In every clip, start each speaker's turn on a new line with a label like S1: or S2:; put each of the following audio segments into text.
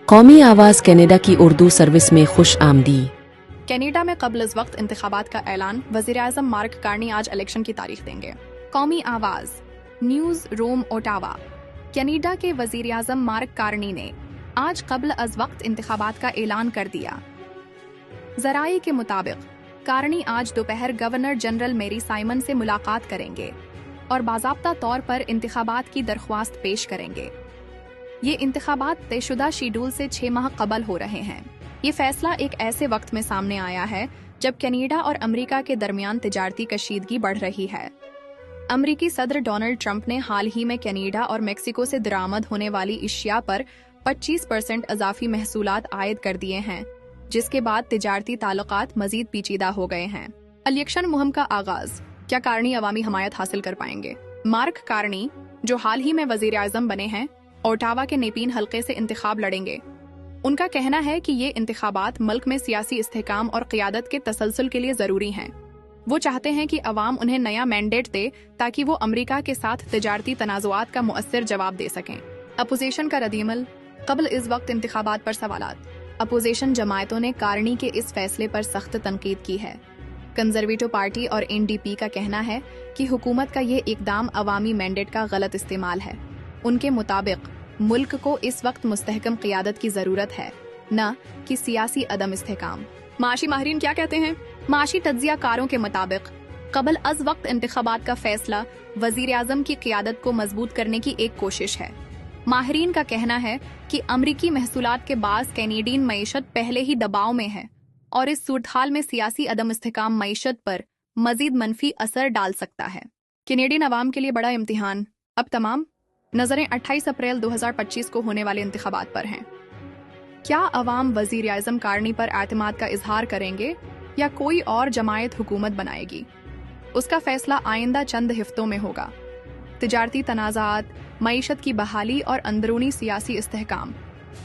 S1: कौमी आवाज़ कनाडा की उर्दू सर्विस में खुश आमदी।
S2: कनाडा में कबल इस वक्त इंतखाबात का ऐलान, वज़ीर-ए-आज़म मार्क कार्नी आज इलेक्शन की तारीख देंगे। कौमी आवाज़ न्यूज़ रूम ओटावा। कनाडा के वज़ीर-ए-आज़म मार्क कार्नी ने आज कबल अज वक्त इंतखाबात का ऐलान कर दिया। ज़राए के मुताबिक कार्नी आज दोपहर गवर्नर जनरल मेरी साइमन से मुलाकात करेंगे और बाज़ाब्ता तौर पर इंतखाबात की दरख्वास्त पेश करेंगे। ये इंतखाबात तयशुदा शेड्यूल से 6 माह कबल हो रहे हैं। ये फैसला एक ऐसे वक्त में सामने आया है जब कनाडा और अमेरिका के दरमियान तिजारती कशीदगी बढ़ रही है। अमेरिकी सदर डोनाल्ड ट्रंप ने हाल ही में कनाडा और मेक्सिको से दरामद होने वाली अशिया पर 25% इजाफी महसूलात आयद कर दिए हैं, जिसके बाद तिजारती ताल्लुकात मजीद पेचीदा हो गए हैं। इलेक्शन मुहिम का आगाज, क्या कार्नी अवामी हमायत हासिल कर पाएंगे? मार्क कार्नी, जो हाल ही में वजीर आज़म बने हैं, ओटावा के नेपीन हल्के से इंतखाब लड़ेंगे। उनका कहना है कि ये इंतखाबात मुल्क में सियासी इस्तेहकाम और क़ियादत के तसलसल के लिए ज़रूरी हैं। वो चाहते हैं कि अवाम उन्हें नया मैंडेट दे ताकि वो अमेरिका के साथ तिजारती तनाज़ुआत का मुअस्सिर जवाब दे सकें। अपोजिशन का रद्दअमल, कबल इस वक्त इंतखाबात पर सवालात। अपोजिशन जमायतों ने कार्नी के इस फैसले पर सख्त तनकीद की है। कंजर्वेटिव पार्टी और NDP का कहना है कि हुकूमत का ये इकदाम अवामी मैंडेट का गलत इस्तेमाल है। उनके मुताबिक मुल्क को इस वक्त मुस्तहकम क़ियादत की ज़रूरत है, न कि सियासी अदम इस्तेहकाम। माशी माहिरीन क्या कहते हैं? माशी तज्ज़ियाकारों के मुताबिक कबल अज वक्त इंतखाबात का फैसला वज़ीर आज़म की क़ियादत को मजबूत करने की एक कोशिश है। माहिरीन का कहना है कि अमरीकी महसूलात के बाज़ कैनेडियन मईशत पहले ही दबाव में है और इस सूरत में सियासी अदम इस्तेहकाम मईशत पर मजीद मनफी असर डाल सकता है। कैनेडियन अवाम के लिए बड़ा इम्तिहान। अब तमाम नजरें 28 अप्रैल 2025 को होने वाले इंतखाबात पर हैं। क्या अवाम वज़ीर आज़म कार्नी पर एतमाद का इजहार करेंगे या कोई और जमायत हुकूमत बनाएगी? उसका फैसला आइंदा चंद हफ्तों में होगा। तिजारती तनाज़ात, मईशत की बहाली और अंदरूनी सियासी इस्तेहकाम,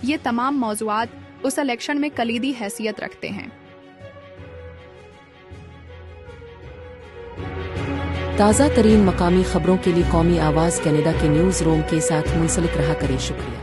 S2: ये तमाम मौज़ूआत उस इलेक्शन में कलीदी हैसियत रखते हैं।
S1: ताज़ा तरीन मकामी खबरों के लिए कौमी आवाज़ कनाडा के न्यूज़ रूम के साथ मुंसलिक रहा करें। शुक्रिया।